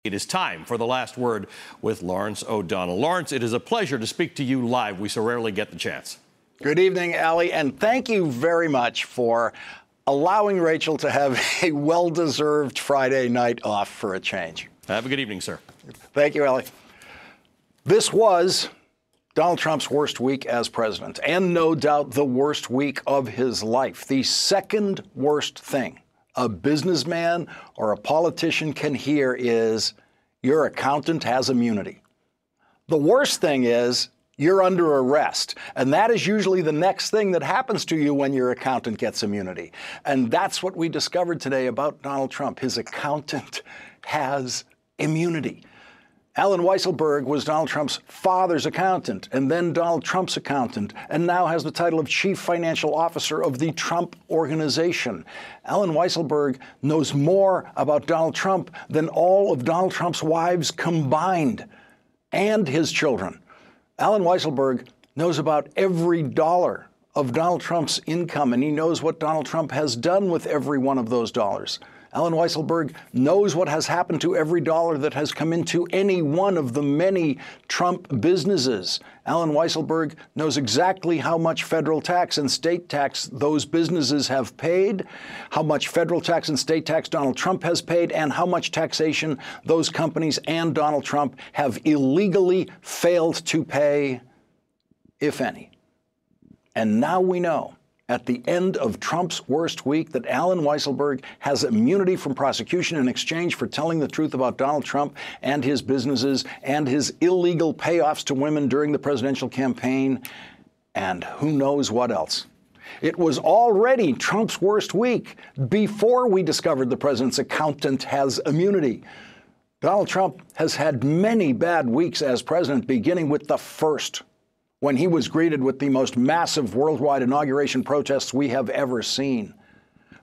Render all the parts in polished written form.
It is time for The Last Word with Lawrence O'Donnell. Lawrence, it is a pleasure to speak to you live. We so rarely get the chance. Good evening, Ali, and thank you very much for allowing Rachel to have a well-deserved Friday night off for a change. Have a good evening, sir. Thank you, Ali. This was Donald Trump's worst week as president, and no doubt the worst week of his life. The second worst thing a businessman or a politician can hear is, your accountant has immunity. The worst thing is, you're under arrest. And that is usually the next thing that happens to you when your accountant gets immunity. And that's what we discovered today about Donald Trump. His accountant has immunity. Allen Weisselberg was Donald Trump's father's accountant, and then Donald Trump's accountant, and now has the title of Chief Financial Officer of the Trump Organization. Allen Weisselberg knows more about Donald Trump than all of Donald Trump's wives combined, and his children. Allen Weisselberg knows about every dollar of Donald Trump's income, and he knows what Donald Trump has done with every one of those dollars. Allen Weisselberg knows what has happened to every dollar that has come into any one of the many Trump businesses. Allen Weisselberg knows exactly how much federal tax and state tax those businesses have paid, how much federal tax and state tax Donald Trump has paid, and how much taxation those companies and Donald Trump have illegally failed to pay, if any. And now we know, at the end of Trump's worst week, that Allen Weisselberg has immunity from prosecution in exchange for telling the truth about Donald Trump and his businesses and his illegal payoffs to women during the presidential campaign, and who knows what else. It was already Trump's worst week before we discovered the president's accountant has immunity. Donald Trump has had many bad weeks as president, beginning with the first, when he was greeted with the most massive worldwide inauguration protests we have ever seen.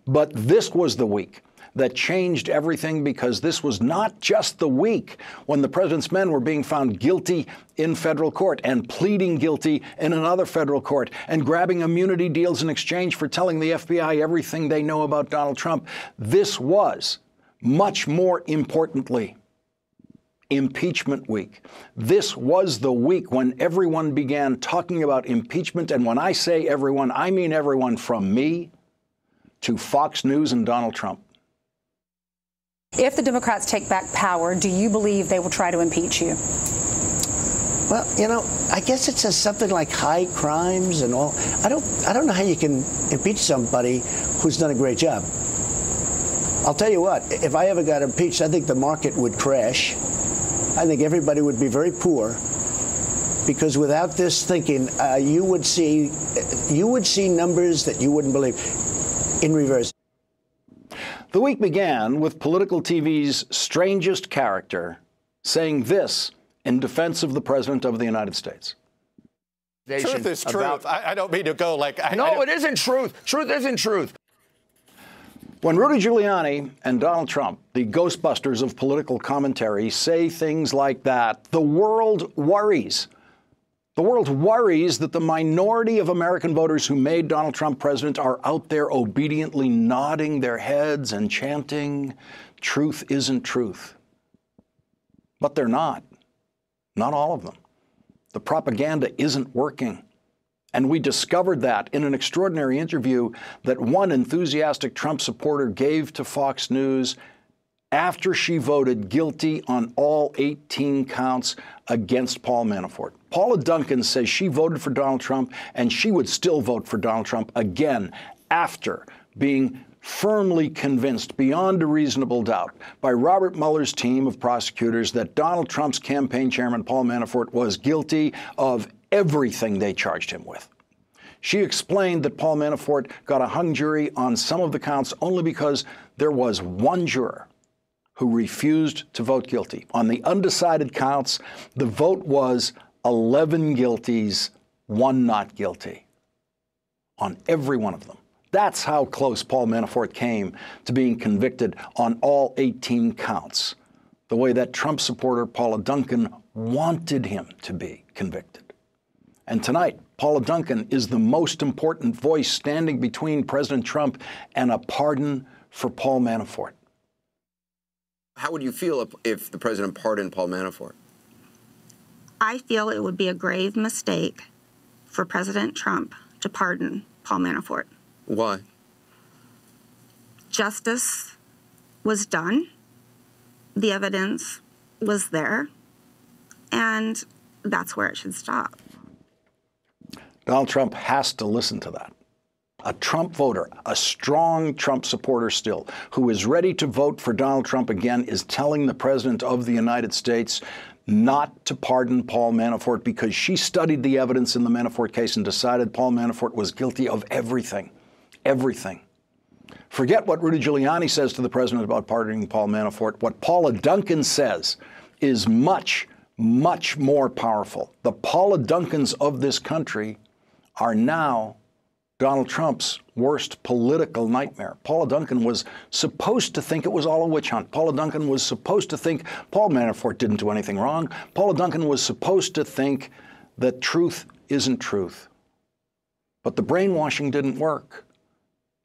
But this was the week that changed everything, because this was not just the week when the president's men were being found guilty in federal court and pleading guilty in another federal court and grabbing immunity deals in exchange for telling the FBI everything they know about Donald Trump. This was, much more importantly, impeachment week. This was the week when everyone began talking about impeachment. And when I say everyone, I mean everyone from me to Fox News and Donald Trump. If the Democrats take back power, do you believe they will try to impeach you? Well, you know, I guess it says something like high crimes and all. I don't know how you can impeach somebody who's done a great job. I'll tell you what, if I ever got impeached, I think the market would crash. I think everybody would be very poor, because without this thinking, you would see numbers that you wouldn't believe in reverse. The week began with political TV's strangest character saying this in defense of the President of the United States. Truth is truth. I don't mean to go like... No, it isn't truth. Truth isn't truth. When Rudy Giuliani and Donald Trump, the Ghostbusters of political commentary, say things like that, the world worries. The world worries that the minority of American voters who made Donald Trump president are out there obediently nodding their heads and chanting, "Truth isn't truth." But they're not. Not all of them. The propaganda isn't working. And we discovered that in an extraordinary interview that one enthusiastic Trump supporter gave to Fox News after she voted guilty on all 18 counts against Paul Manafort. Paula Duncan says she voted for Donald Trump, and she would still vote for Donald Trump again after being firmly convinced beyond a reasonable doubt by Robert Mueller's team of prosecutors that Donald Trump's campaign chairman, Paul Manafort, was guilty of everything they charged him with. She explained that Paul Manafort got a hung jury on some of the counts only because there was one juror who refused to vote guilty. On the undecided counts, the vote was 11 guilties, 1 not guilty on every one of them. That's how close Paul Manafort came to being convicted on all 18 counts, the way that Trump supporter Paula Duncan wanted him to be convicted. And tonight, Paula Duncan is the most important voice standing between President Trump and a pardon for Paul Manafort. How would you feel if the president pardoned Paul Manafort? I feel it would be a grave mistake for President Trump to pardon Paul Manafort. Why? Justice was done. The evidence was there. And that's where it should stop. Donald Trump has to listen to that. A Trump voter, a strong Trump supporter still, who is ready to vote for Donald Trump again, is telling the President of the United States not to pardon Paul Manafort because she studied the evidence in the Manafort case and decided Paul Manafort was guilty of everything. Everything. Forget what Rudy Giuliani says to the President about pardoning Paul Manafort. What Paula Duncan says is much, much more powerful. The Paula Duncans of this country are now Donald Trump's worst political nightmare. Paula Duncan was supposed to think it was all a witch hunt. Paula Duncan was supposed to think Paul Manafort didn't do anything wrong. Paula Duncan was supposed to think that truth isn't truth. But the brainwashing didn't work.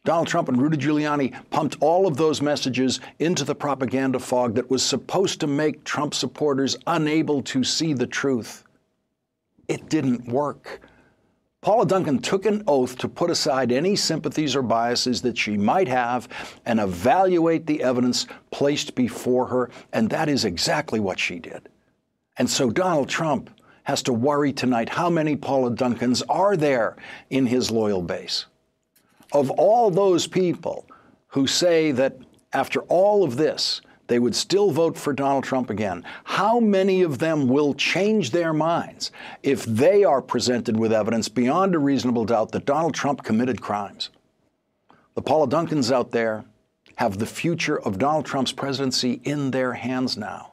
Donald Trump and Rudy Giuliani pumped all of those messages into the propaganda fog that was supposed to make Trump supporters unable to see the truth. It didn't work. Paula Duncan took an oath to put aside any sympathies or biases that she might have and evaluate the evidence placed before her, and that is exactly what she did. And so Donald Trump has to worry tonight how many Paula Duncans are there in his loyal base. Of all those people who say that after all of this, they would still vote for Donald Trump again, how many of them will change their minds if they are presented with evidence beyond a reasonable doubt that Donald Trump committed crimes? The Paula Duncans out there have the future of Donald Trump's presidency in their hands now.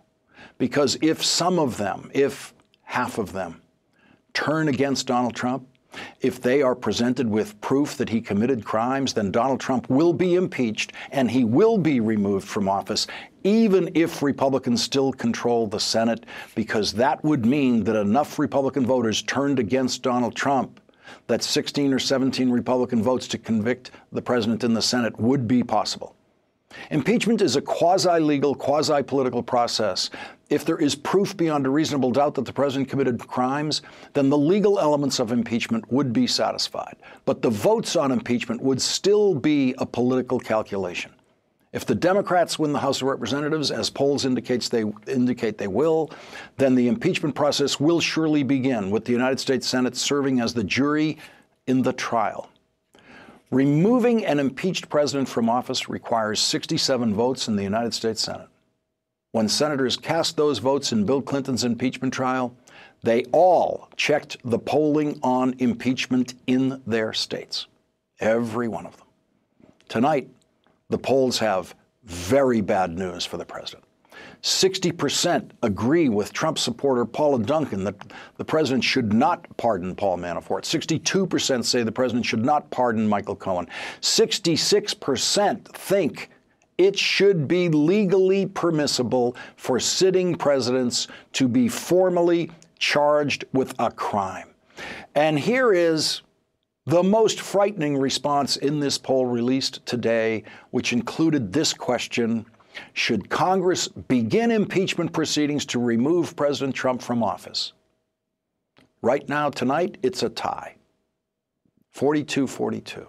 Because if some of them, if half of them, turn against Donald Trump, if they are presented with proof that he committed crimes, then Donald Trump will be impeached and he will be removed from office, even if Republicans still control the Senate, because that would mean that enough Republican voters turned against Donald Trump that 16 or 17 Republican votes to convict the president in the Senate would be possible. Impeachment is a quasi-legal, quasi-political process. If there is proof beyond a reasonable doubt that the president committed crimes, then the legal elements of impeachment would be satisfied. But the votes on impeachment would still be a political calculation. If the Democrats win the House of Representatives, as polls indicate they will, then the impeachment process will surely begin, with the United States Senate serving as the jury in the trial. Removing an impeached president from office requires 67 votes in the United States Senate. When senators cast those votes in Bill Clinton's impeachment trial, they all checked the polling on impeachment in their states, every one of them. Tonight, the polls have very bad news for the president. 60% agree with Trump supporter Paula Duncan that the president should not pardon Paul Manafort. 62% say the president should not pardon Michael Cohen. 66% think it should be legally permissible for sitting presidents to be formally charged with a crime. And here is the most frightening response in this poll released today, which included this question: should Congress begin impeachment proceedings to remove President Trump from office? Right now, tonight, it's a tie, 42-42.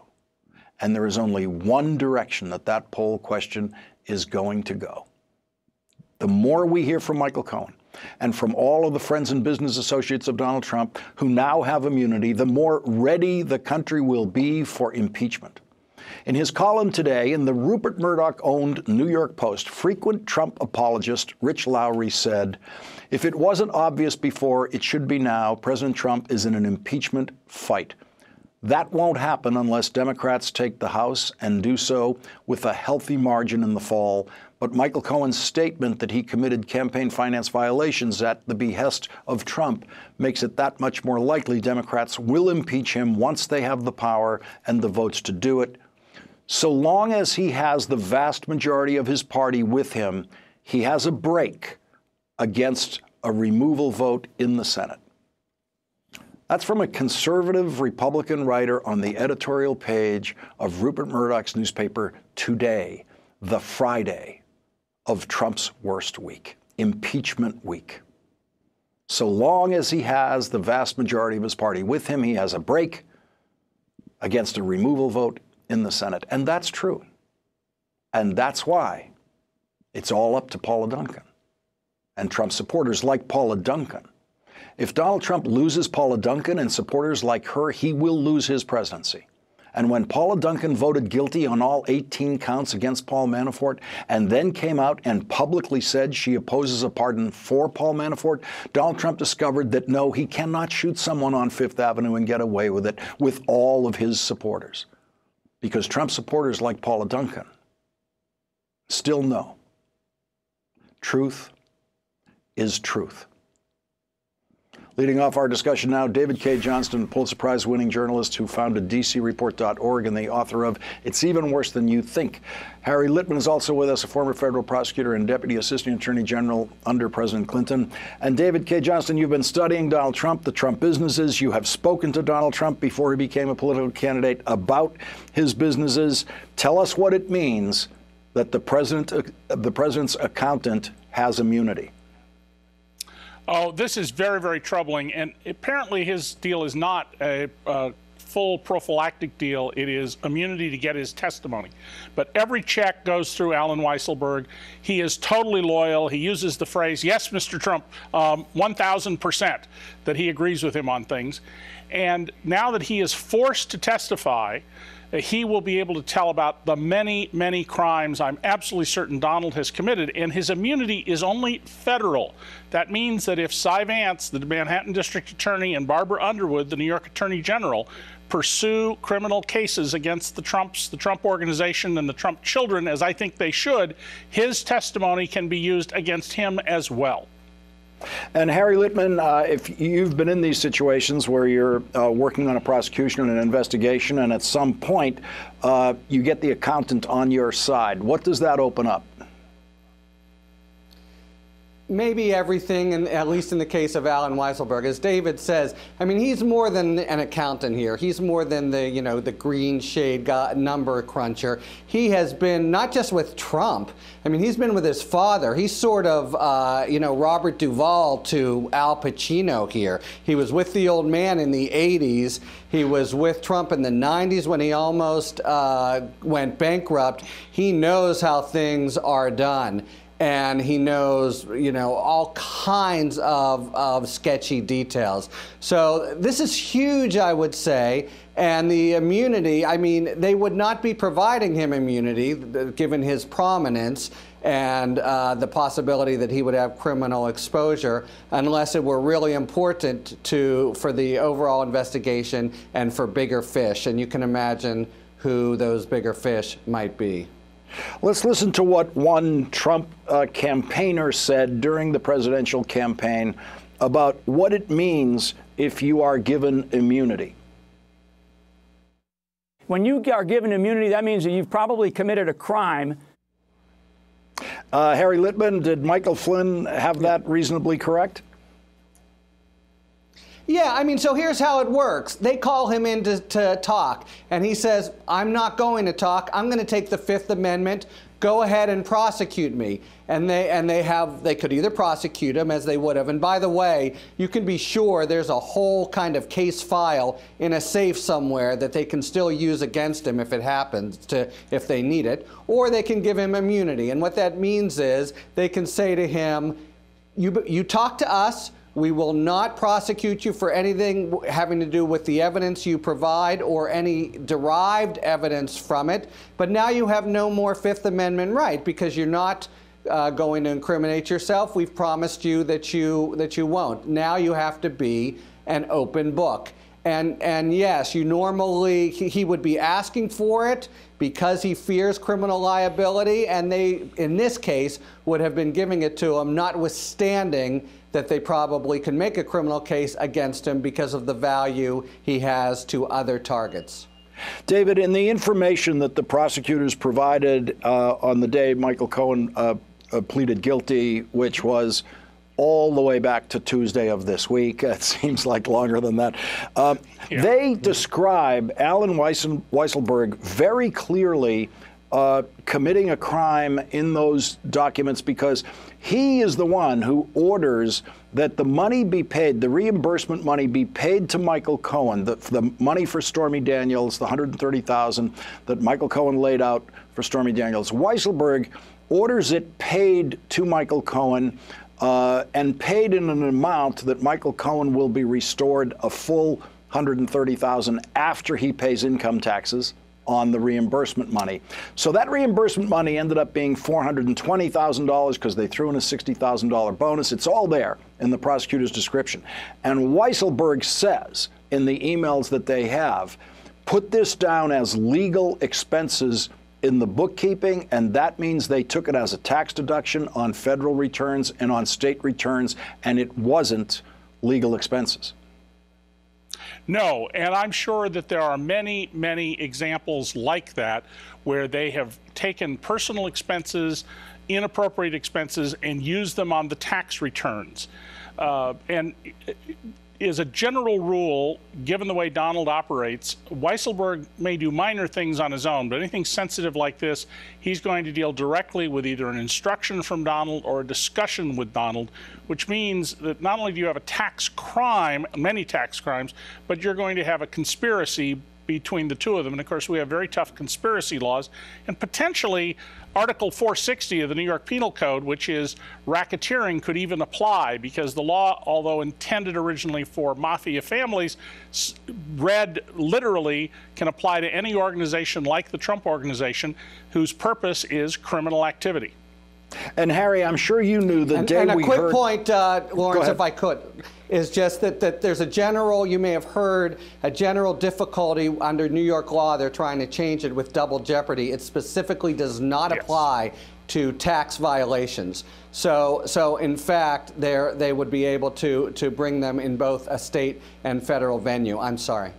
And there is only one direction that poll question is going to go. The more we hear from Michael Cohen and from all of the friends and business associates of Donald Trump who now have immunity, the more ready the country will be for impeachment. In his column today in the Rupert Murdoch-owned New York Post, frequent Trump apologist Rich Lowry said, "If it wasn't obvious before, it should be now. President Trump is in an impeachment fight. That won't happen unless Democrats take the House and do so with a healthy margin in the fall. But Michael Cohen's statement that he committed campaign finance violations at the behest of Trump makes it that much more likely Democrats will impeach him once they have the power and the votes to do it. So long as he has the vast majority of his party with him, he has a break against a removal vote in the Senate." That's from a conservative Republican writer on the editorial page of Rupert Murdoch's newspaper Today, the Friday of Trump's worst week, impeachment week. So long as he has the vast majority of his party with him, he has a break against a removal vote in the Senate. And that's true. And that's why it's all up to Paula Duncan and Trump supporters like Paula Duncan. If Donald Trump loses Paula Duncan and supporters like her, he will lose his presidency. And when Paula Duncan voted guilty on all 18 counts against Paul Manafort and then came out and publicly said she opposes a pardon for Paul Manafort, Donald Trump discovered that no, he cannot shoot someone on Fifth Avenue and get away with it with all of his supporters. Because Trump supporters like Paula Duncan still know truth is truth. Leading off our discussion now, David Cay Johnston, Pulitzer Prize-winning journalist who founded DCReport.org and the author of It's Even Worse Than You Think. Harry Litman is also with us, a former federal prosecutor and deputy assistant attorney general under President Clinton. And David Cay Johnston, you've been studying Donald Trump, the Trump businesses. You have spoken to Donald Trump before he became a political candidate about his businesses. Tell us what it means that the president's accountant has immunity. Oh, this is very, very troubling. And apparently his deal is not a full prophylactic deal. It is immunity to get his testimony. But every check goes through Alan Weisselberg. He is totally loyal. He uses the phrase, yes, Mr. Trump, 1,000%, that he agrees with him on things. And now that he is forced to testify, he will be able to tell about the many, many crimes I'm absolutely certain Donald has committed, and his immunity is only federal. That means that if Cy Vance, the Manhattan District Attorney, and Barbara Underwood, the New York Attorney General, pursue criminal cases against the Trump organization and the Trump children, as I think they should, his testimony can be used against him as well. And Harry Litman, if you've been in these situations where you're working on a prosecution and an investigation, and at some point you get the accountant on your side, what does that open up? Maybe everything, and at least in the case of Alan Weisselberg, as David says, I mean, he's more than an accountant here. He's more than the, you know, the green shade number cruncher. He has been not just with Trump. I mean, he's been with his father. He's sort of, you know, Robert Duvall to Al Pacino here. He was with the old man in the 80s. He was with Trump in the 90s when he almost went bankrupt. He knows how things are done. And he knows, you know, all kinds of sketchy details. So this is huge, I would say. And the immunity, I mean, they would not be providing him immunity, given his prominence and the possibility that he would have criminal exposure, unless it were really important for the overall investigation and for bigger fish. And you can imagine who those bigger fish might be. Let's listen to what one Trump campaigner said during the presidential campaign about what it means if you are given immunity. When you are given immunity, that means that you've probably committed a crime. Harry Litman, did Michael Flynn have that reasonably correct? Yeah, I mean, so here's how it works. They call him in to talk, and he says, I'm not going to talk. I'm going to take the Fifth Amendment. Go ahead and prosecute me. And they could either prosecute him, as they would have. And by the way, you can be sure there's a whole kind of case file in a safe somewhere that they can still use against him if it happens, if they need it. Or they can give him immunity. And what that means is they can say to him, you talk to us. We will not prosecute you for anything having to do with the evidence you provide or any derived evidence from it. But now you have no more Fifth Amendment right because you're not going to incriminate yourself. We've promised you that you won't. Now you have to be an open book. And yes, you normally, he would be asking for it because he fears criminal liability, and they, in this case, would have been giving it to him, notwithstanding that they probably can make a criminal case against him because of the value he has to other targets. David, in the information that the prosecutors provided on the day Michael Cohen pleaded guilty, which was all the way back to Tuesday of this week. It seems like longer than that. They describe Alan Weisselberg very clearly committing a crime in those documents, because he is the one who orders that the money be paid, the reimbursement money be paid to Michael Cohen, the money for Stormy Daniels, the $130,000 that Michael Cohen laid out for Stormy Daniels. Weisselberg orders it paid to Michael Cohen and paid in an amount that Michael Cohen will be restored a full $130,000 after he pays income taxes on the reimbursement money. So that reimbursement money ended up being $420,000 because they threw in a $60,000 bonus. It's all there in the prosecutor's description. And Weisselberg says in the emails that they have, put this down as legal expenses in the bookkeeping, and that means they took it as a tax deduction on federal returns and on state returns, and it wasn't legal expenses. No, and I'm sure that there are many, many examples like that where they have taken personal expenses, inappropriate expenses, and used them on the tax returns. And as a general rule, given the way Donald operates, Weisselberg may do minor things on his own, but anything sensitive like this, he's going to deal directly with either an instruction from Donald or a discussion with Donald, which means that not only do you have a tax crime, many tax crimes, but you're going to have a conspiracy between the two of them. And of course, we have very tough conspiracy laws, and potentially Article 460 of the New York Penal Code, which is racketeering, could even apply, because the law, although intended originally for mafia families, read literally can apply to any organization like the Trump Organization whose purpose is criminal activity. And Harry, I'm sure you knew the day we heard... And a quick point, Lawrence, if I could, is just that there's a general, you may have heard, a general difficulty under New York law. They're trying to change it with double jeopardy. It specifically does not apply to tax violations. So in fact, they would be able to bring them in both a state and federal venue. I'm sorry.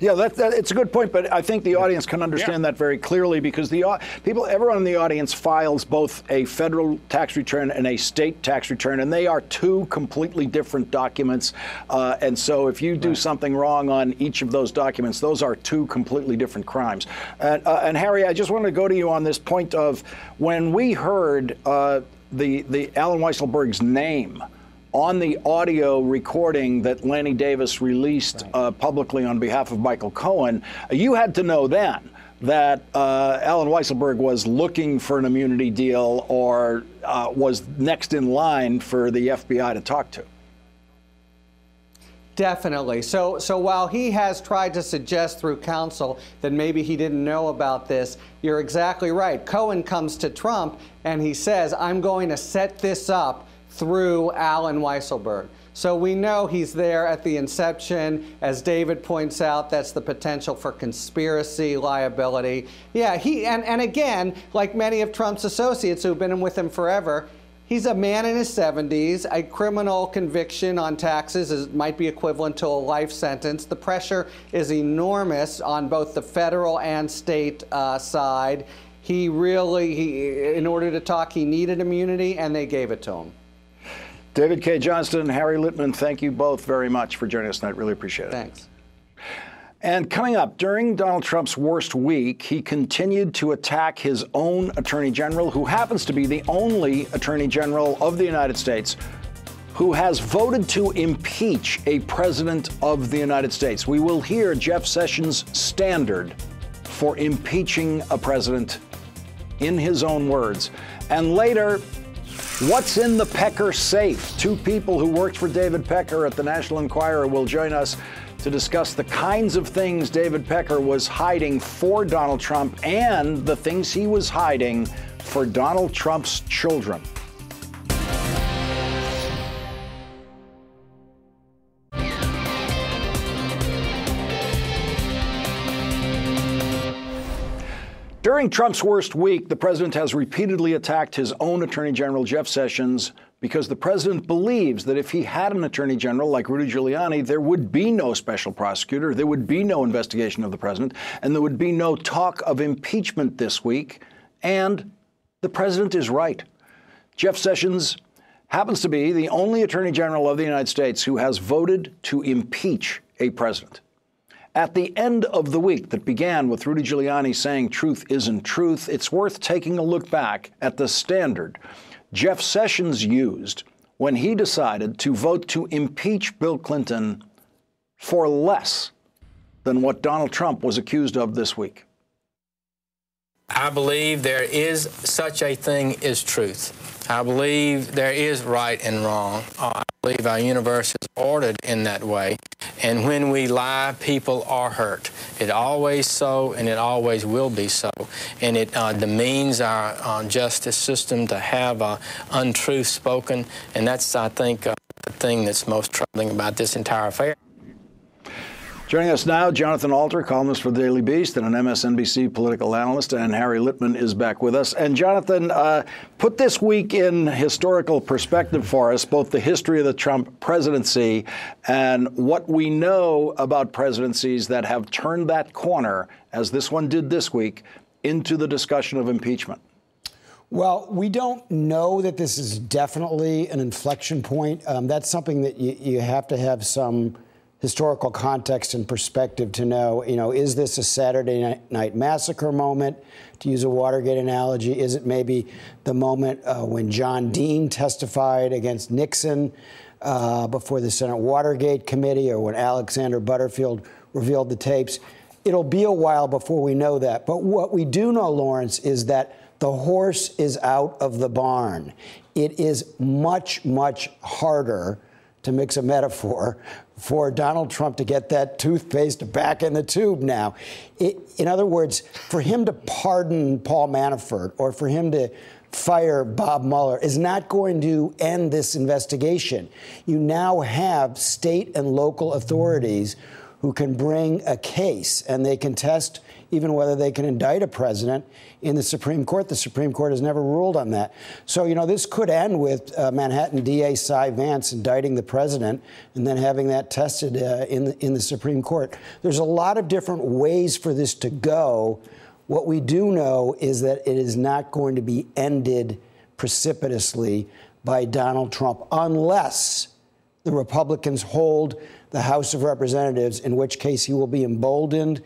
Yeah, it's a good point, but I think the audience can understand that very clearly, because everyone in the audience files both a federal tax return and a state tax return, and they are two completely different documents. And so if you do something wrong on each of those documents, those are two completely different crimes. And Harry, I just wanted to go to you on this point of when we heard the Alan Weisselberg's name on the audio recording that Lanny Davis released publicly on behalf of Michael Cohen, you had to know then that Alan Weisselberg was looking for an immunity deal or was next in line for the FBI to talk to. Definitely. So while he has tried to suggest through counsel that maybe he didn't know about this, you're exactly right. Cohen comes to Trump and he says, I'm going to set this up through Alan Weisselberg. So we know he's there at the inception. As David points out, that's the potential for conspiracy liability. Yeah, and again, like many of Trump's associates who've been with him forever, he's a man in his 70s. A criminal conviction on taxes might be equivalent to a life sentence. The pressure is enormous on both the federal and state side. In order to talk, he needed immunity, and they gave it to him. David Cay Johnston and Harry Litman, thank you both very much for joining us tonight. Really appreciate it. Thanks. And coming up, during Donald Trump's worst week, he continued to attack his own attorney general, who happens to be the only attorney general of the United States who has voted to impeach a president of the United States. We will hear Jeff Sessions' standard for impeaching a president in his own words. And later, what's in the Pecker safe? Two people who worked for David Pecker at the National Enquirer will join us to discuss the kinds of things David Pecker was hiding for Donald Trump and the things he was hiding for Donald Trump's children. During Trump's worst week, the president has repeatedly attacked his own attorney general, Jeff Sessions, because the president believes that if he had an attorney general like Rudy Giuliani, there would be no special prosecutor, there would be no investigation of the president, and there would be no talk of impeachment this week. And the president is right. Jeff Sessions happens to be the only attorney general of the United States who has voted to impeach a president. At the end of the week that began with Rudy Giuliani saying truth isn't truth, it's worth taking a look back at the standard Jeff Sessions used when he decided to vote to impeach Bill Clinton for less than what Donald Trump was accused of this week. I believe there is such a thing as truth. I believe there is right and wrong. I believe our universe is ordered in that way. And when we lie, people are hurt. It always so, and it always will be so. And it demeans our justice system to have untruth spoken. And that's, I think, the thing that's most troubling about this entire affair. Joining us now, Jonathan Alter, columnist for the Daily Beast and an MSNBC political analyst, and Harry Litman is back with us. And Jonathan, put this week in historical perspective for us, both the history of the Trump presidency and what we know about presidencies that have turned that corner, as this one did this week, into the discussion of impeachment. Well, we don't know that this is definitely an inflection point. That's something that you have to have some historical context and perspective to know, is this a Saturday Night Massacre moment, to use a Watergate analogy? Is it maybe the moment when John Dean testified against Nixon before the Senate Watergate Committee, or when Alexander Butterfield revealed the tapes? It'll be a while before we know that. But what we do know, Lawrence, is that the horse is out of the barn. It is much, much harder, to mix a metaphor, for Donald Trump to get that toothpaste back in the tube now. In other words, for him to pardon Paul Manafort or for him to fire Bob Mueller is not going to end this investigation. You now have state and local authorities who can bring a case, and they can test even whether they can indict a president in the Supreme Court. The Supreme Court has never ruled on that. So, this could end with Manhattan DA Cy Vance indicting the president and then having that tested in the Supreme Court. There's a lot of different ways for this to go. What we do know is that it is not going to be ended precipitously by Donald Trump unless the Republicans hold the House of Representatives, in which case he will be emboldened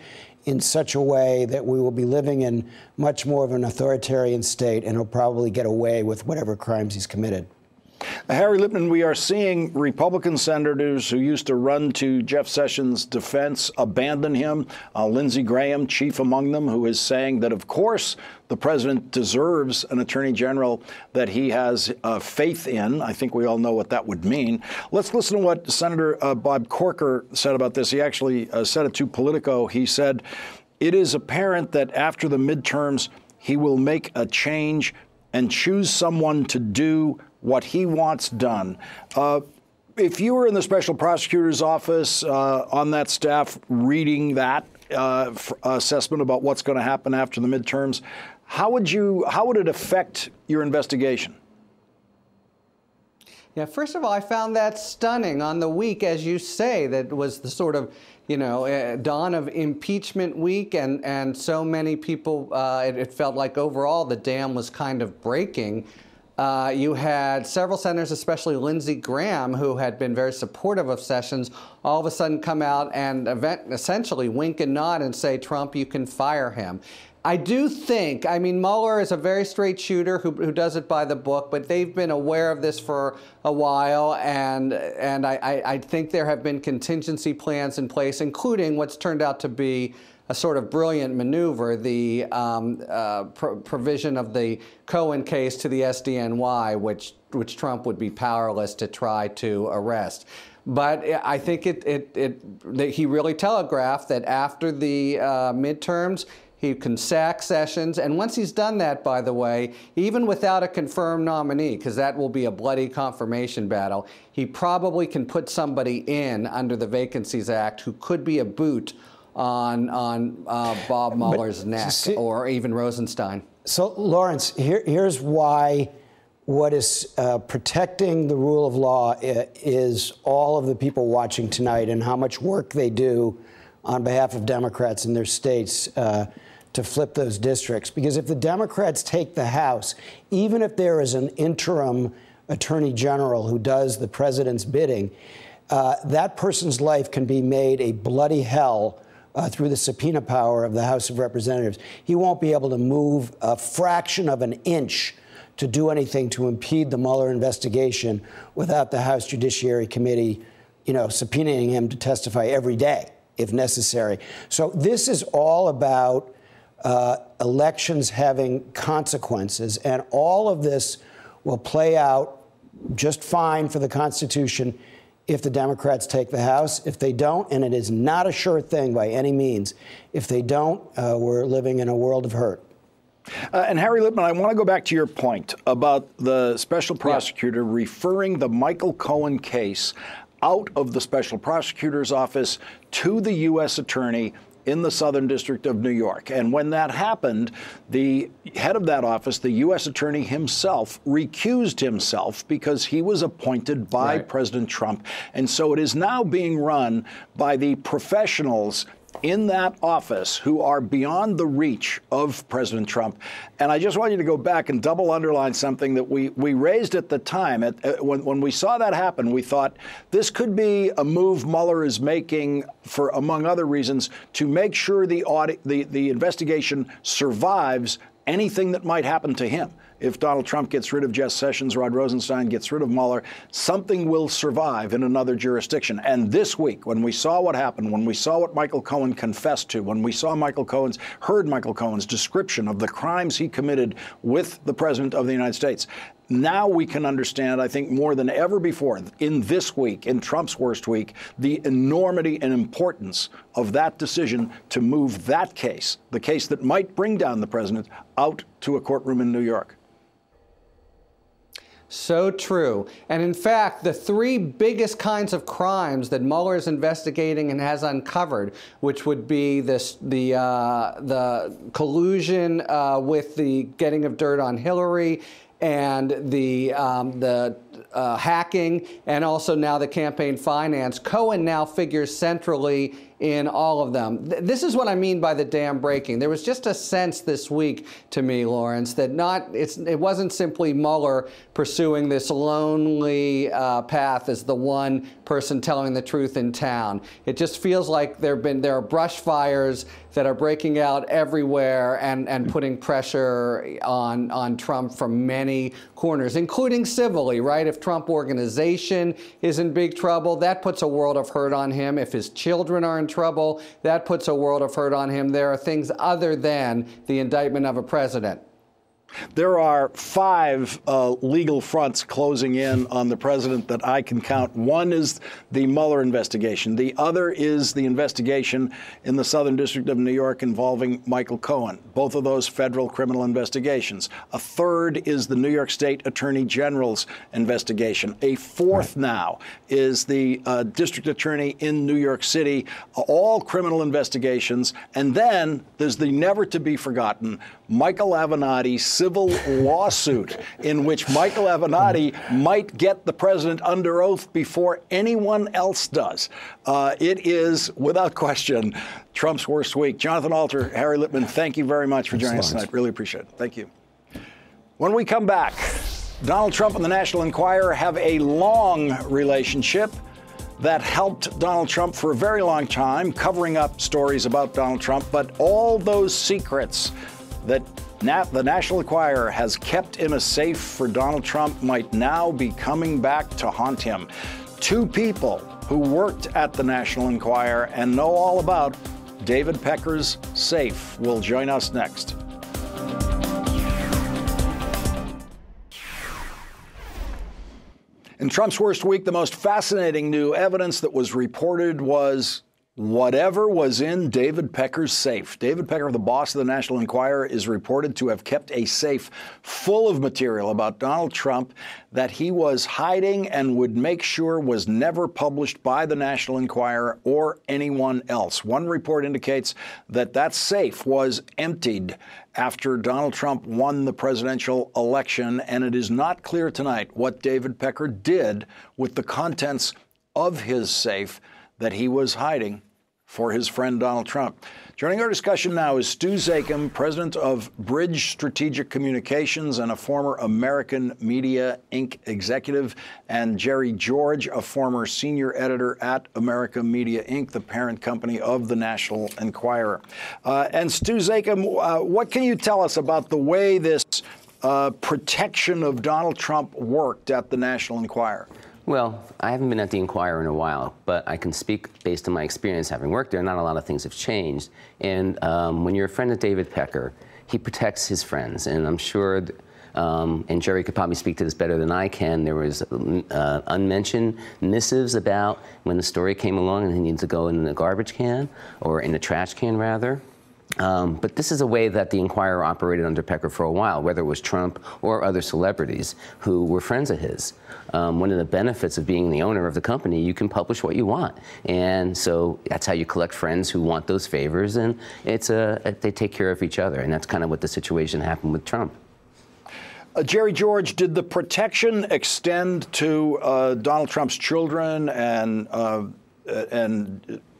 in such a way that we will be living in much more of an authoritarian state, and he'll probably get away with whatever crimes he's committed. Harry Litman, we are seeing Republican senators who used to run to Jeff Sessions' defense abandon him. Lindsey Graham, chief among them, who is saying that, of course, the president deserves an attorney general that he has faith in. I think we all know what that would mean. Let's listen to what Senator Bob Corker said about this. He actually said it to Politico. He said, "It is apparent that after the midterms, he will make a change and choose someone to do what he wants done." If you were in the special prosecutor's office on that staff reading that assessment about what's going to happen after the midterms, how would it affect your investigation? Yeah, first of all, I found that stunning on the week, as you say, that was the sort of, dawn of impeachment week, and so many people, it felt like overall the dam was kind of breaking. You had several senators, especially Lindsey Graham, who had been very supportive of Sessions, all of a sudden come out and essentially wink and nod and say, Trump, you can fire him. I do think, Mueller is a very straight shooter who does it by the book, but they've been aware of this for a while, and I think there have been contingency plans in place, including what's turned out to be a sort of brilliant maneuver, the provision of the Cohen case to the SDNY, which Trump would be powerless to try to arrest. But I think he really telegraphed that after the midterms, he can sack Sessions. And once he's done that, by the way, even without a confirmed nominee, because that will be a bloody confirmation battle, he probably can put somebody in under the Vacancies Act who could be a boot on Bob Mueller's neck, or even Rosenstein. So, Lawrence, here's why what is protecting the rule of law is all of the people watching tonight and how much work they do on behalf of Democrats in their states to flip those districts. Because if the Democrats take the House, even if there is an interim attorney general who does the president's bidding, that person's life can be made a bloody hell through the subpoena power of the House of Representatives. He won't be able to move a fraction of an inch to do anything to impede the Mueller investigation without the House Judiciary Committee, subpoenaing him to testify every day if necessary. So this is all about elections having consequences, and all of this will play out just fine for the Constitution if the Democrats take the House. If they don't, and it is not a sure thing by any means, if they don't, we're living in a world of hurt. And Harry Litman, I want to go back to your point about the special prosecutor referring the Michael Cohen case out of the special prosecutor's office to the U.S. attorney in the Southern District of New York. And when that happened, the head of that office, the U.S. attorney himself, recused himself because he was appointed by President Trump. And so it is now being run by the professionals in that office who are beyond the reach of President Trump. And I just want you to go back and double underline something that we raised at the time. When we saw that happen, we thought this could be a move Mueller is making for, among other reasons, to make sure the investigation survives anything that might happen to him. If Donald Trump gets rid of Jeff Sessions, Rod Rosenstein gets rid of Mueller, something will survive in another jurisdiction. And this week, when we saw what happened, when we saw what Michael Cohen confessed to, when we saw heard Michael Cohen's description of the crimes he committed with the President of the United States, now we can understand, I think, more than ever before, in this week, in Trump's worst week, the enormity and importance of that decision to move that case, the case that might bring down the president, out to a courtroom in New York. So true. And in fact, the three biggest kinds of crimes that Mueller is investigating and has uncovered, which would be the collusion with the getting of dirt on Hillary, and the hacking, and also now the campaign finance. Cohen now figures centrally in all of them. This is what I mean by the dam breaking. There was just a sense this week to me, Lawrence, that it wasn't simply Mueller pursuing this lonely path as the one person telling the truth in town. It just feels like there are brush fires that are breaking out everywhere and putting pressure on Trump from many corners, including civilly, right? If Trump Organization is in big trouble, that puts a world of hurt on him. If his children are in trouble, that puts a world of hurt on him. There are things other than the indictment of a president. There are 5 legal fronts closing in on the president that I can count. One is the Mueller investigation. The other is the investigation in the Southern District of New York involving Michael Cohen. Both of those federal criminal investigations. A third is the New York State Attorney General's investigation. A fourth now is the district attorney in New York City. All criminal investigations. And then there's the never to be forgotten Michael Avenatti civil lawsuit in which Michael Avenatti might get the president under oath before anyone else does. It is, without question, Trump's worst week. Jonathan Alter, Harry Litman, thank you very much for joining us tonight. Really appreciate it. Thank you. When we come back, Donald Trump and the National Enquirer have a long relationship that helped Donald Trump for a very long time, covering up stories about Donald Trump, but all those secrets that the National Enquirer has kept in a safe for Donald Trump might now be coming back to haunt him. 2 people who worked at the National Enquirer and know all about David Pecker's safe will join us next. In Trump's worst week, the most fascinating new evidence that was reported was whatever was in David Pecker's safe. David Pecker, the boss of the National Enquirer, is reported to have kept a safe full of material about Donald Trump that he was hiding and would make sure was never published by the National Enquirer or anyone else. One report indicates that that safe was emptied after Donald Trump won the presidential election, and it is not clear tonight what David Pecker did with the contents of his safe that he was hiding for his friend Donald Trump. Joining our discussion now is Stu Zakim, president of Bridge Strategic Communications and a former American Media Inc. executive, and Jerry George, a former senior editor at America Media Inc., the parent company of the National Enquirer. And Stu Zakim, what can you tell us about the way this protection of Donald Trump worked at the National Enquirer? Well, I haven't been at the Enquirer in a while, but I can speak based on my experience having worked there. Not a lot of things have changed. And when you're a friend of David Pecker, he protects his friends. And I'm sure, and Jerry could probably speak to this better than I can, there was unmentioned missives about when the story came along and he needed to go in the garbage can, or in the trash can, rather. But this is a way that the Enquirer operated under Pecker for a while, whether it was Trump or other celebrities who were friends of his. One of the benefits of being the owner of the company, you can publish what you want. And so that's how you collect friends who want those favors, and they take care of each other. And that's kind of what the situation happened with Trump. Jerry George, did the protection extend to Donald Trump's children and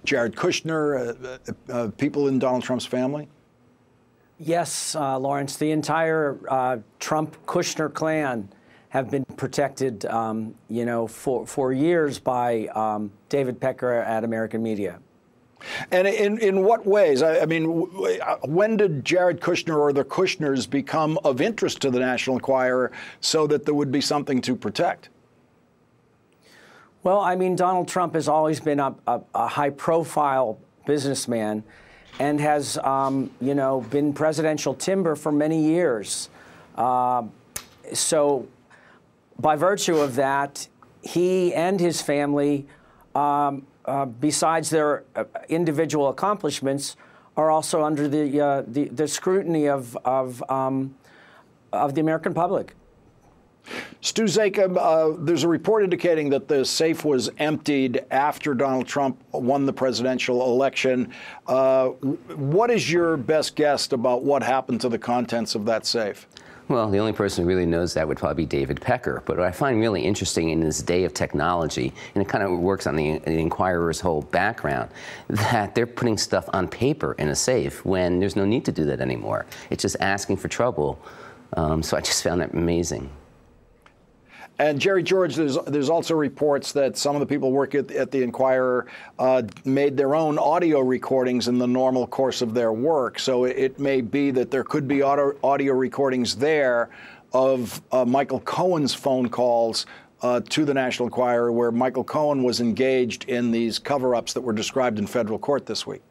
Jared Kushner, people in Donald Trump's family? Yes, Lawrence. The entire Trump-Kushner clan have been protected, for years by David Pecker at American Media. And in what ways? I mean, when did Jared Kushner or the Kushners become of interest to the National Enquirer so that there would be something to protect? Well, I mean, Donald Trump has always been a high-profile businessman and has, been presidential timber for many years. So by virtue of that, he and his family, besides their individual accomplishments, are also under the scrutiny of the American public. Stu Zakim, there's a report indicating that the safe was emptied after Donald Trump won the presidential election. What is your best guess about what happened to the contents of that safe? Well, the only person who really knows that would probably be David Pecker. But what I find really interesting in this day of technology, and it kind of works on the Enquirer's whole background, that they're putting stuff on paper in a safe when there's no need to do that anymore. It's just asking for trouble. So I just found that amazing. And Jerry George, there's also reports that some of the people working at the Enquirer made their own audio recordings in the normal course of their work. So it may be that there could be audio recordings there of Michael Cohen's phone calls to the National Enquirer, where Michael Cohen was engaged in these cover-ups that were described in federal court this week.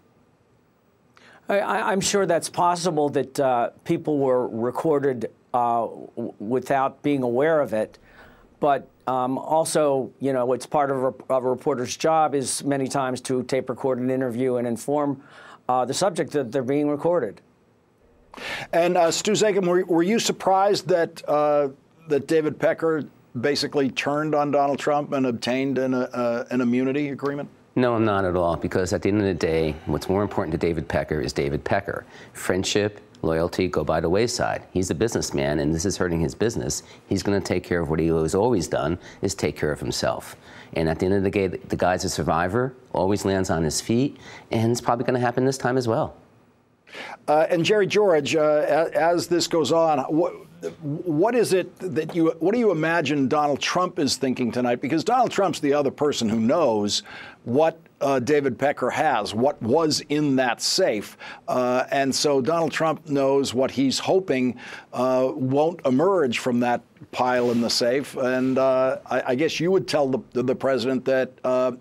I'm sure that's possible, that people were recorded without being aware of it. But also, it's part of a reporter's job is many times to tape record an interview and inform the subject that they're being recorded. And Stu Zakim, were you surprised that that David Pecker basically turned on Donald Trump and obtained an immunity agreement? No, I'm not at all, because at the end of the day, what's more important to David Pecker is David Pecker. Friendship, loyalty go by the wayside. He's a businessman, and this is hurting his business. He's going to take care of what he has always done, is take care of himself. And at the end of the day, the guy's a survivor, always lands on his feet, and it's probably going to happen this time as well. And Jerry George, as this goes on, what is it that what do you imagine Donald Trump is thinking tonight? Because Donald Trump's the other person who knows what David Pecker has, what was in that safe. And so Donald Trump knows what he's hoping won't emerge from that pile in the safe. And I guess you would tell the president that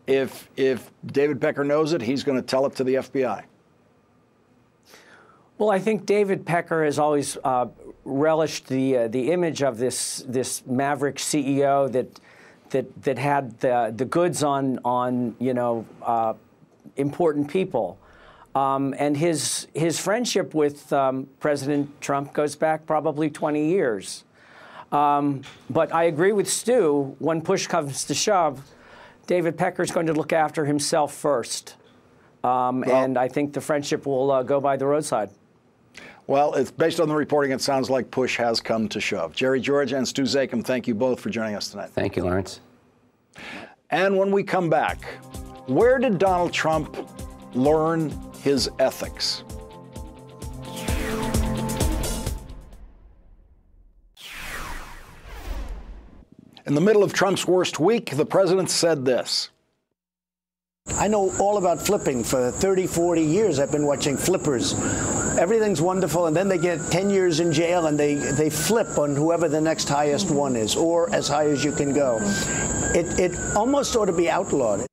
if David Pecker knows it, he's going to tell it to the FBI. Well, I think David Pecker has always relished the image of this maverick CEO that had the goods on important people, and his friendship with President Trump goes back probably 20 years. But I agree with Stu. When push comes to shove, David Pecker's going to look after himself first, and I think the friendship will go by the roadside. Well, it's based on the reporting, it sounds like push has come to shove. Jerry George and Stu Zakim, thank you both for joining us tonight. Thank you, Lawrence. And when we come back, where did Donald Trump learn his ethics. In the middle of Trump's worst week, the president said this. I know all about flipping. For 30, 40 years, I've been watching flippers. Everything's wonderful, and then they get 10 years in jail, and they flip on whoever the next highest one is, or as high as you can go. It almost ought to be outlawed.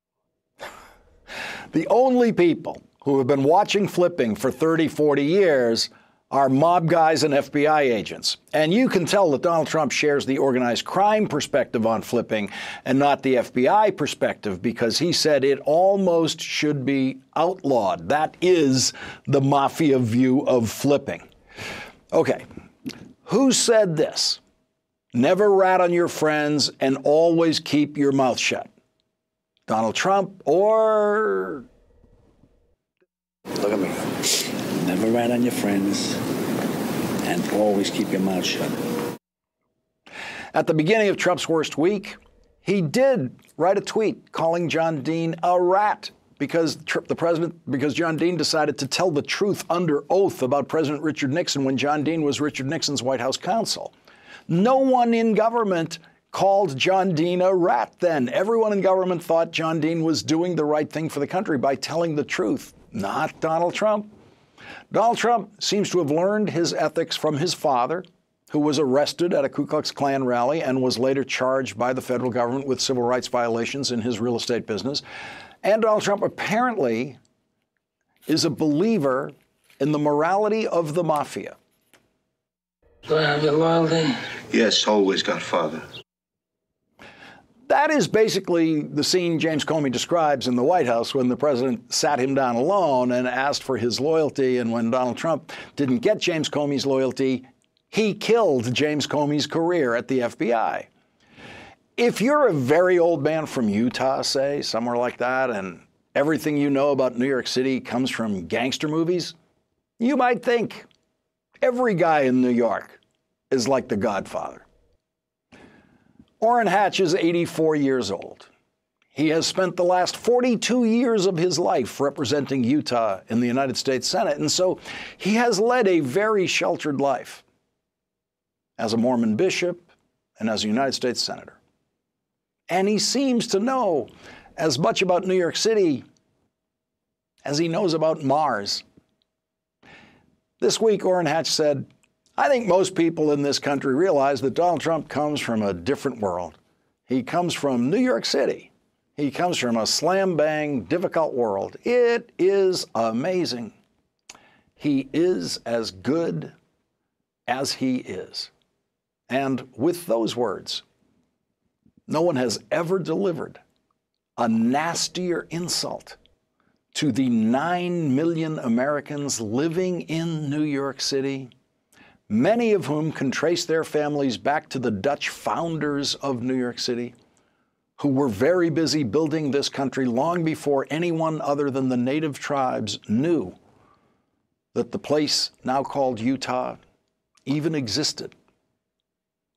The only people who have been watching flipping for 30, 40 years are mob guys and FBI agents. And you can tell that Donald Trump shares the organized crime perspective on flipping and not the FBI perspective, because he said it almost should be outlawed. That is the mafia view of flipping. Okay, who said this? Never rat on your friends and always keep your mouth shut. Donald Trump or... Look at me. Never rat on your friends and always keep your mouth shut. At the beginning of Trump's worst week, he did write a tweet calling John Dean a rat because John Dean decided to tell the truth under oath about President Richard Nixon when John Dean was Richard Nixon's White House counsel. No one in government called John Dean a rat then. Everyone in government thought John Dean was doing the right thing for the country by telling the truth, not Donald Trump. Donald Trump seems to have learned his ethics from his father, who was arrested at a Ku Klux Klan rally and was later charged by the federal government with civil rights violations in his real estate business. And Donald Trump apparently is a believer in the morality of the mafia. Do I have your loyalty? Yes, always, Godfather. That is basically the scene James Comey describes in the White House when the president sat him down alone and asked for his loyalty. And when Donald Trump didn't get James Comey's loyalty, he killed James Comey's career at the FBI. If you're a very old man from Utah, say, somewhere like that, and everything you know about New York City comes from gangster movies, you might think every guy in New York is like the Godfather. Orrin Hatch is 84 years old. He has spent the last 42 years of his life representing Utah in the United States Senate, and so he has led a very sheltered life as a Mormon bishop and as a United States Senator. And he seems to know as much about New York City as he knows about Mars. This week, Orrin Hatch said, I think most people in this country realize that Donald Trump comes from a different world. He comes from New York City. He comes from a slam-bang, difficult world. It is amazing. He is as good as he is. And with those words, no one has ever delivered a nastier insult to the 9 million Americans living in New York City, many of whom can trace their families back to the Dutch founders of New York City, who were very busy building this country long before anyone other than the native tribes knew that the place now called Utah even existed.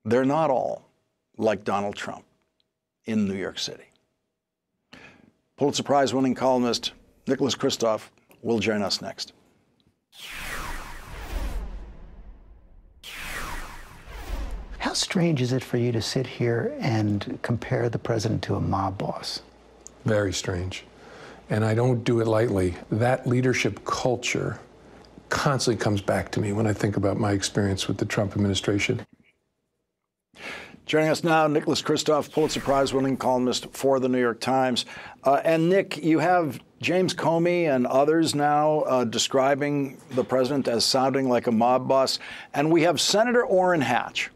They're not all like Donald Trump in New York City. Pulitzer Prize-winning columnist Nicholas Kristof will join us next. How strange is it for you to sit here and compare the president to a mob boss? Very strange. And I don't do it lightly. That leadership culture constantly comes back to me when I think about my experience with the Trump administration. Joining us now, Nicholas Kristof, Pulitzer Prize-winning columnist for the New York Times. And Nick, you have James Comey and others now describing the president as sounding like a mob boss. And we have Senator Orrin Hatch,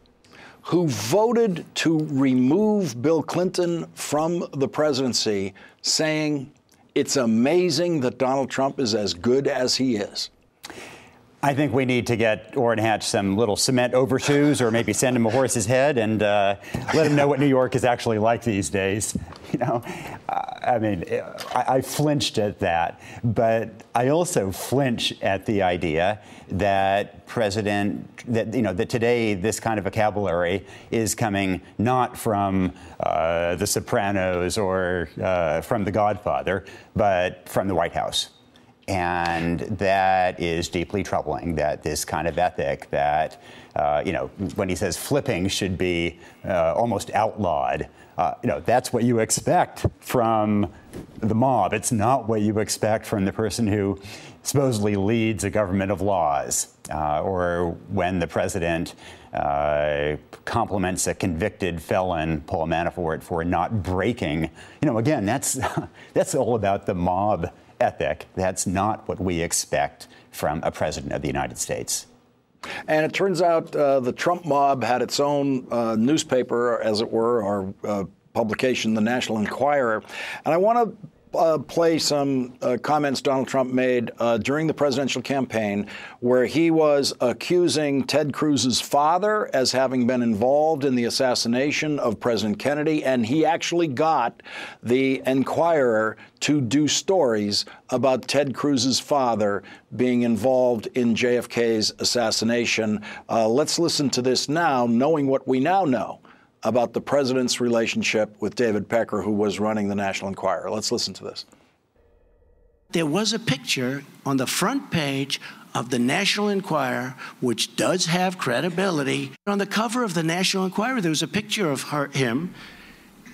who voted to remove Bill Clinton from the presidency, saying it's amazing that Donald Trump is as good as he is. I think we need to get Orrin Hatch some little cement overshoes, or maybe send him a horse's head and let him know what New York is actually like these days. You know, I flinched at that, but I also flinch at the idea that that today this kind of vocabulary is coming not from The Sopranos or from The Godfather, but from the White House. And that is deeply troubling, that this kind of ethic that, when he says flipping should be almost outlawed, that's what you expect from the mob. It's not what you expect from the person who supposedly leads a government of laws, or when the president compliments a convicted felon, Paul Manafort, for not breaking. Again, that's all about the mob ethic. That's not what we expect from a president of the United States. And it turns out the Trump mob had its own newspaper, as it were, or publication, the National Enquirer. And I want to play some comments Donald Trump made during the presidential campaign, where he was accusing Ted Cruz's father as having been involved in the assassination of President Kennedy. And he actually got the Enquirer to do stories about Ted Cruz's father being involved in JFK's assassination. Let's listen to this now, knowing what we now know about the president's relationship with David Pecker, who was running the National Enquirer. Let's listen to this. There was a picture on the front page of the National Enquirer, which does have credibility. On the cover of the National Enquirer, there was a picture of him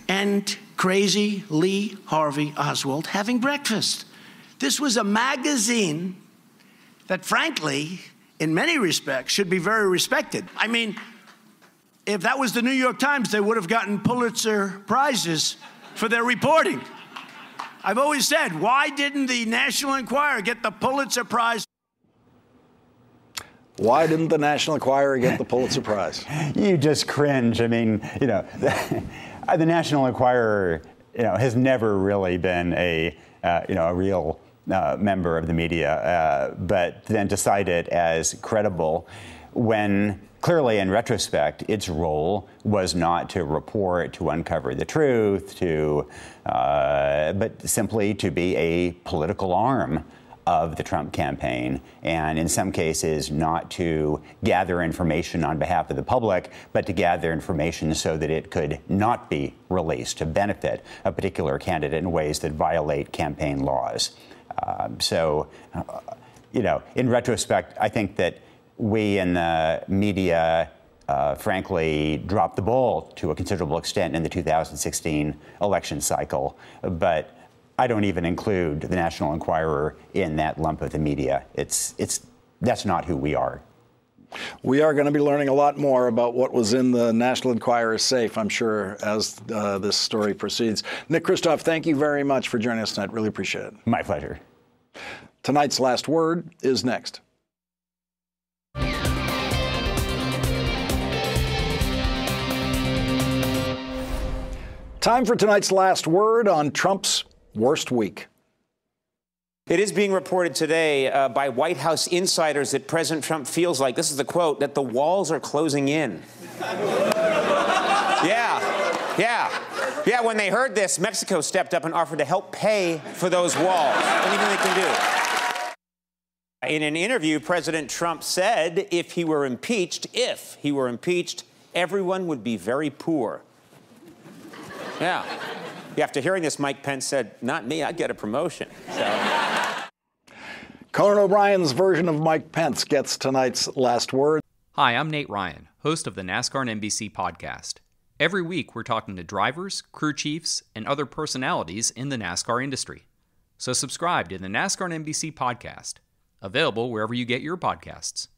and crazy Lee Harvey Oswald having breakfast. This was a magazine that, frankly, in many respects, should be very respected. I mean, if that was the New York Times, they would have gotten Pulitzer Prizes for their reporting. I've always said, why didn't the National Enquirer get the Pulitzer Prize? Why didn't the National Enquirer get the Pulitzer Prize? You just cringe. I mean, the National Enquirer, has never really been a real member of the media, but then to cite it as credible when clearly, in retrospect, its role was not to report, to uncover the truth, but simply to be a political arm of the Trump campaign, and in some cases not to gather information on behalf of the public, but to gather information so that it could not be released to benefit a particular candidate in ways that violate campaign laws. In retrospect, I think that we in the media, frankly, dropped the ball to a considerable extent in the 2016 election cycle. But I don't even include the National Enquirer in that lump of the media. That's not who we are. We are going to be learning a lot more about what was in the National Enquirer's safe, I'm sure, as this story proceeds. Nick Kristof, thank you very much for joining us tonight. Really appreciate it. My pleasure. Tonight's Last Word is next. Time for tonight's Last Word on Trump's worst week. It is being reported today by White House insiders that President Trump feels like, this is the quote, that the walls are closing in. Yeah, when they heard this, Mexico stepped up and offered to help pay for those walls. Anything they can do. In an interview, President Trump said if he were impeached, everyone would be very poor. Yeah. After hearing this, Mike Pence said, not me, I'd get a promotion. Conan O'Brien's version of Mike Pence gets tonight's Last Word. Hi, I'm Nate Ryan, host of the NASCAR and NBC podcast. Every week, we're talking to drivers, crew chiefs, and other personalities in the NASCAR industry. So subscribe to the NASCAR and NBC podcast, available wherever you get your podcasts.